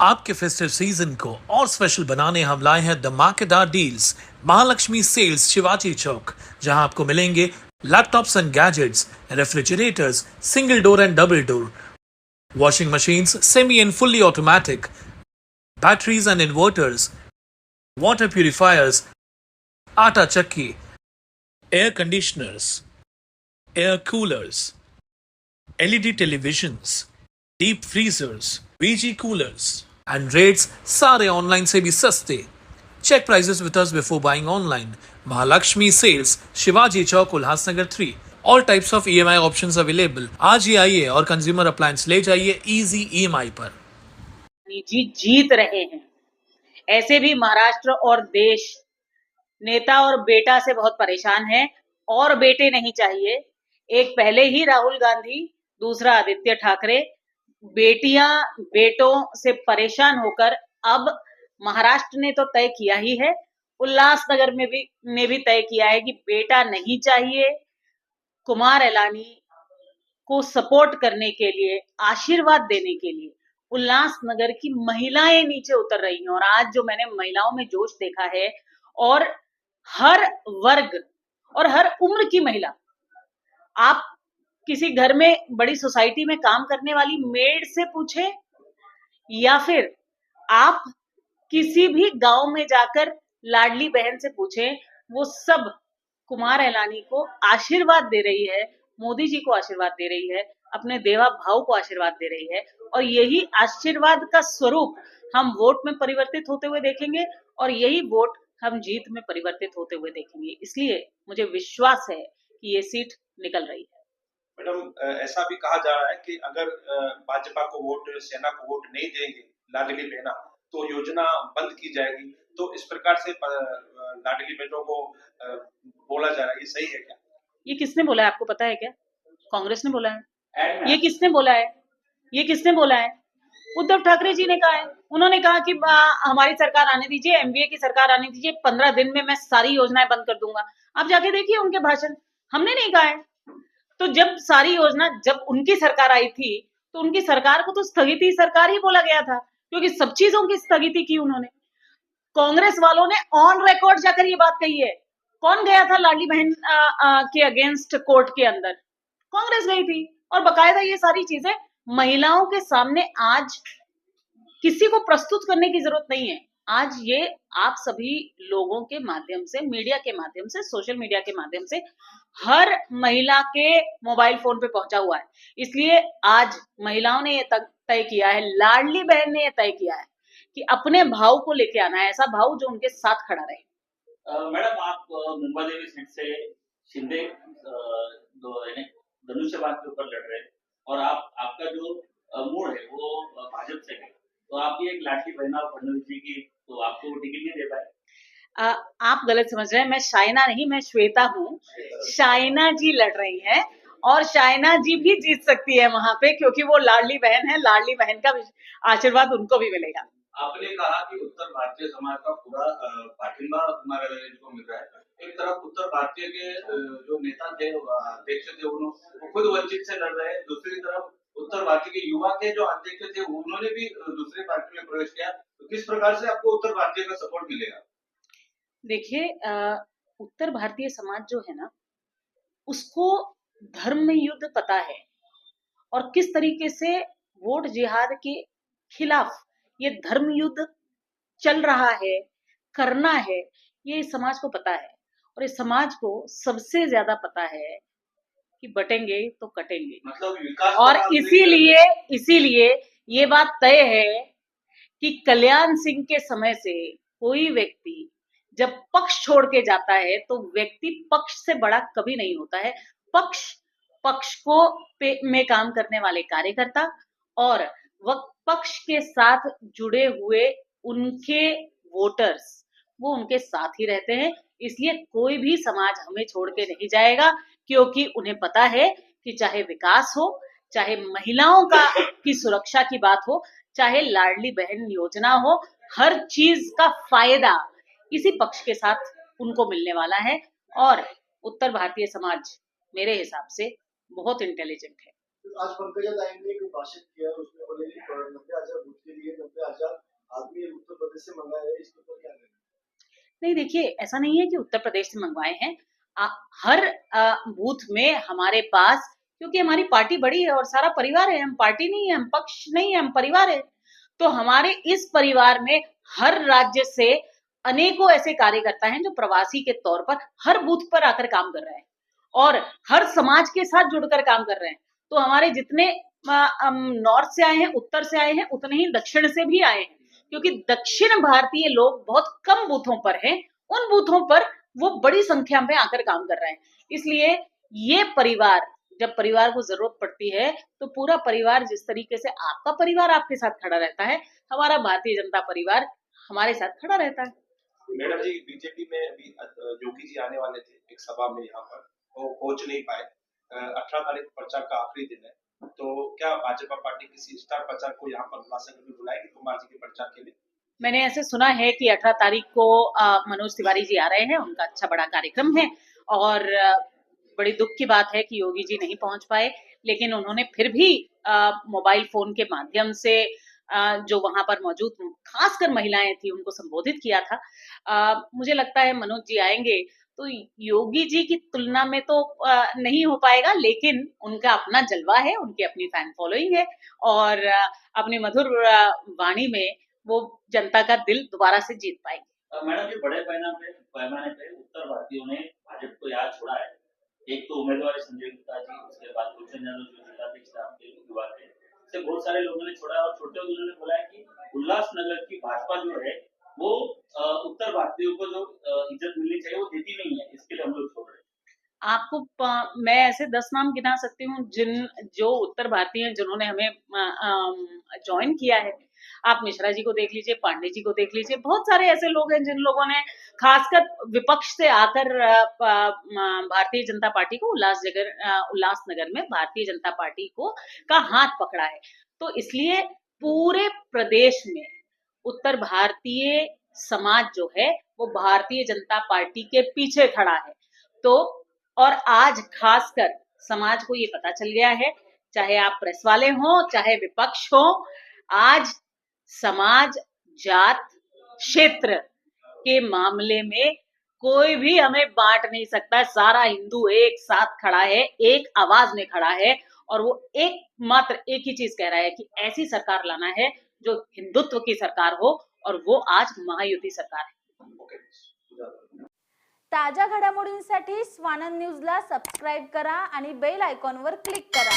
आपके festive season को और स्पेशल बनाने हम लाए हैं धमाकेदार डील्स महालक्ष्मी सेल्स शिवाजी चौक, जहां आपको मिलेंगे laptops and gadgets, refrigerators single door and double door, washing machines semi and fully automatic, batteries and inverters, water purifiers, atta chakki, air conditioners, air coolers, LED televisions, deep freezers, VG coolers, and rates सारे online से भी सस्ते. Check prices with us before buying online. Mahalakshmi Sales, Shivaji Chowk, Ulhasnagar 3. All types of EMI options available. आज ही आइए और consumer appliance ले जाइए easy EMI पर. जी जीत रहे हैं। ऐसे भी महाराष्ट्र और देश नेता और बेटा से बहुत परेशान है और बेटे नहीं चाहिए। एक पहले ही राहुल गांधी, दूसरा आदित्य ठाकरे, बेटियां बेटों से परेशान होकर अब महाराष्ट्र ने तो तय किया ही है, उल्लासनगर में भी तय किया है कि बेटा नहीं चाहिए। कुमार एलानी को सपोर्ट करने के लिए, आशीर्वाद देने के लिए उल्लासनगर की महिलाएं नीचे उतर रही हैं। और आज जो मैंने महिलाओं में जोश देखा है, और हर वर्ग और हर उम्र की महिला, आप किसी घर में बड़ी सोसाइटी में काम करने वाली मेड से पूछे या फिर आप किसी भी गांव में जाकर लाडली बहन से पूछें, वो सब कुमार एलानी को आशीर्वाद दे रही है, मोदी जी को आशीर्वाद दे रही है, अपने देवा भाव को आशीर्वाद दे रही है। और यही आशीर्वाद का स्वरूप हम वोट में परिवर्तित होते हुए देखेंगे और यही वोट हम जीत में परिवर्तित होते हुए देखेंगे। इसलिए मुझे विश्वास है कि ये सीट निकल रही है। मैडम, ऐसा भी कहा जा रहा है कि अगर भाजपा को वोट, सेना को वोट नहीं देंगे लाडली बहना, तो योजना बंद की जाएगी। तो इस प्रकार से लाडली बहनों को बोला जा रहा है, ये सही है क्या? ये किसने बोला है, आपको पता है क्या? कांग्रेस ने बोला है। ये किसने बोला है? ये किसने बोला है? उद्धव ठाकरे जी ने कहा है। उन्होंने कहा कि हमारी सरकार आने दीजिए, एमवीए की सरकार आने दीजिए, 15 दिन में मैं सारी योजनाएं बंद कर दूंगा। आप जाके देखिए उनके भाषण, हमने नहीं कहा है। तो जब सारी योजना, जब उनकी सरकार आई थी, तो उनकी सरकार को तो स्थगिती सरकार ही बोला गया था, क्योंकि सब चीजों की स्थगिती की उन्होंने। कांग्रेस वालों ने ऑन रिकॉर्ड जाकर ये बात कही है। कौन गया था लाडली बहन के अगेंस्ट कोर्ट के अंदर? कांग्रेस गई थी। और बकायदा ये सारी चीजें महिलाओं के सामने आज किसी को प्रस्तुत करने की जरूरत नहीं है। आज ये आप सभी लोगों के माध्यम से, मीडिया के माध्यम से, सोशल मीडिया के माध्यम से हर महिला के मोबाइल फोन पे पहुंचा हुआ है। इसलिए आज महिलाओं ने ये तय किया है, लाडली बहन ने ये तय किया है कि अपने भाव को लेके आना है, ऐसा भाव जो उनके साथ खड़ा रहे। मैडम, आप मुंबई देवी सीट से शिंदे धनुष्यबाण के ऊपर लड़ रहे हैं और आपका जो मूड है वो भाजपा से है, तो आप ये एक लाडली बहना फडणवीस जी की, तो आपको टिकट नहीं दे पाए? आप गलत समझ रहे हैं। मैं शाइना नहीं, मैं श्वेता हूँ। शाइना जी लड़ रही हैं और शाइना जी भी जीत सकती है वहां पे, क्योंकि वो लाडली बहन है। लाडली बहन का आशीर्वाद उनको भी मिलेगा। आपने कहा कि उत्तर भारतीय समाज का पूरा पाठिंबा कुमार एलानी को मिल रहा है। एक तरफ उत्तर भारतीय के जो नेता थे, अध्यक्ष थे, वो खुद वंचित से लड़ रहे हैं। दूसरी तरफ उत्तर भारतीय के युवा के जो अध्यक्ष थे, उन्होंने भी दूसरे पार्टी में प्रवेश किया। तो किस प्रकार से आपको उत्तर भारतीय का सपोर्ट मिलेगा? देखिए, उत्तर भारतीय समाज जो है ना, उसको धर्म में युद्ध पता है और किस तरीके से वोट जिहाद के खिलाफ ये धर्म युद्ध चल रहा है, करना है, ये इस समाज को पता है। और इस समाज को सबसे ज्यादा पता है कि बटेंगे तो कटेंगे। मतलब विकास, और इसीलिए ये बात तय है कि कल्याण सिंह के समय से कोई व्यक्ति जब पक्ष छोड़ के जाता है, तो व्यक्ति पक्ष से बड़ा कभी नहीं होता है। पक्ष को में काम करने वाले कार्यकर्ता और पक्ष के साथ जुड़े हुए उनके वोटर्स, वो उनके साथ ही रहते हैं। इसलिए कोई भी समाज हमें छोड़ के नहीं जाएगा, क्योंकि उन्हें पता है कि चाहे विकास हो, चाहे महिलाओं की सुरक्षा की बात हो, चाहे लाडली बहन योजना हो, हर चीज का फायदा इसी पक्ष के साथ उनको मिलने वाला है। और उत्तर भारतीय समाज मेरे हिसाब से बहुत इंटेलिजेंट है। आज पंकजा ताई ने एक भाषण किया, उसमें बोले कि 90,000 बूथ के लिए 90,000 प्रदेश से मंगाया है, इसके ऊपर क्या कहना है? नहीं देखिए, ऐसा नहीं है कि उत्तर प्रदेश से मंगवाए हैं। हर बूथ में हमारे पास, क्योंकि हमारी पार्टी बड़ी है और सारा परिवार है, हम पार्टी नहीं है, हम पक्ष नहीं है, हम परिवार है। तो हमारे इस परिवार में हर राज्य से अनेकों ऐसे कार्यकर्ता हैं जो प्रवासी के तौर पर हर बूथ पर आकर काम कर रहे हैं और हर समाज के साथ जुड़कर काम कर रहे हैं। तो हमारे जितने नॉर्थ से आए हैं, उत्तर से आए हैं, उतने ही दक्षिण से भी आए हैं, क्योंकि दक्षिण भारतीय लोग बहुत कम बूथों पर हैं। उन बूथों पर वो बड़ी संख्या में आकर काम कर रहे हैं। इसलिए ये परिवार, जब परिवार को जरूरत पड़ती है तो पूरा परिवार, जिस तरीके से आपका परिवार आपके साथ खड़ा रहता है, हमारा भारतीय जनता परिवार हमारे साथ खड़ा रहता है। मैडम जी, बीजेपी में अभी योगी जी आने वाले थे एक सभा में यहाँ पर, वो पहुंच नहीं पाए। 18 तारीख प्रचार का आखिरी दिन है, तो क्या भाजपा पार्टी किसी स्टार प्रचारक को यहाँ पर उल्लासनगर में बुलाएगी कुमार जी के प्रचार के लिए? मैंने ऐसे सुना है कि 18 तारीख को मनोज तिवारी जी आ रहे हैं, उनका अच्छा बड़ा कार्यक्रम है और बड़ी दुख की बात है कि योगी जी नहीं पहुंच पाए, लेकिन उन्होंने फिर भी मोबाइल फोन के माध्यम से जो वहां पर मौजूद खासकर महिलाएं थी उनको संबोधित किया था। मुझे लगता है मनोज जी आएंगे तो योगी जी की तुलना में तो नहीं हो पाएगा, लेकिन उनका अपना जलवा है, उनकी अपनी फैन फॉलोइंग है और अपनी मधुर वाणी में वो जनता का दिल दोबारा से जीत पाएंगे। मैडम जी, बड़े पैमाने पे उत्तर भारतीयों ने भाजपा को याद छोड़ा है। एक तो उम्मीदवार संजय गुप्ता जी, उसके बाद गुलशन यादव जो जिलाध्यक्ष आपके युवा थे, से बहुत सारे लोगों ने छोड़ा और छोटे उन्होंने बोला है कि उल्लासनगर की भाजपा जो है वो उत्तर भारतीयों को जो इज्जत मिलनी चाहिए वो देती नहीं है, इसके लिए हम लोग छोड़ रहे हैं। आपको मैं ऐसे 10 नाम गिना सकती हूँ जो उत्तर भारतीय हैं जिन्होंने हमें ज्वाइन किया है। आप मिश्रा जी को देख लीजिए, पांडे जी को देख लीजिए, बहुत सारे ऐसे लोग हैं जिन लोगों ने खासकर विपक्ष से आकर भारतीय जनता पार्टी को उल्लासनगर में भारतीय जनता पार्टी को का हाथ पकड़ा है। तो इसलिए पूरे प्रदेश में उत्तर भारतीय समाज जो है वो भारतीय जनता पार्टी के पीछे खड़ा है। तो और आज खासकर समाज को ये पता चल गया है, चाहे आप प्रेस वाले हों चाहे विपक्ष हो, आज समाज, जात, क्षेत्र के मामले में कोई भी हमें बांट नहीं सकता। सारा हिंदू एक साथ खड़ा है, एक आवाज में खड़ा है और वो मात्र एक ही चीज कह रहा है कि ऐसी सरकार लाना है जो हिंदुत्व की सरकार हो, और वो आज महायुति सरकार है। ताज्या घडामोडींसाठी स्वानंद न्यूजला सबस्क्राइब करा आणि बेल आयकॉनवर क्लिक करा।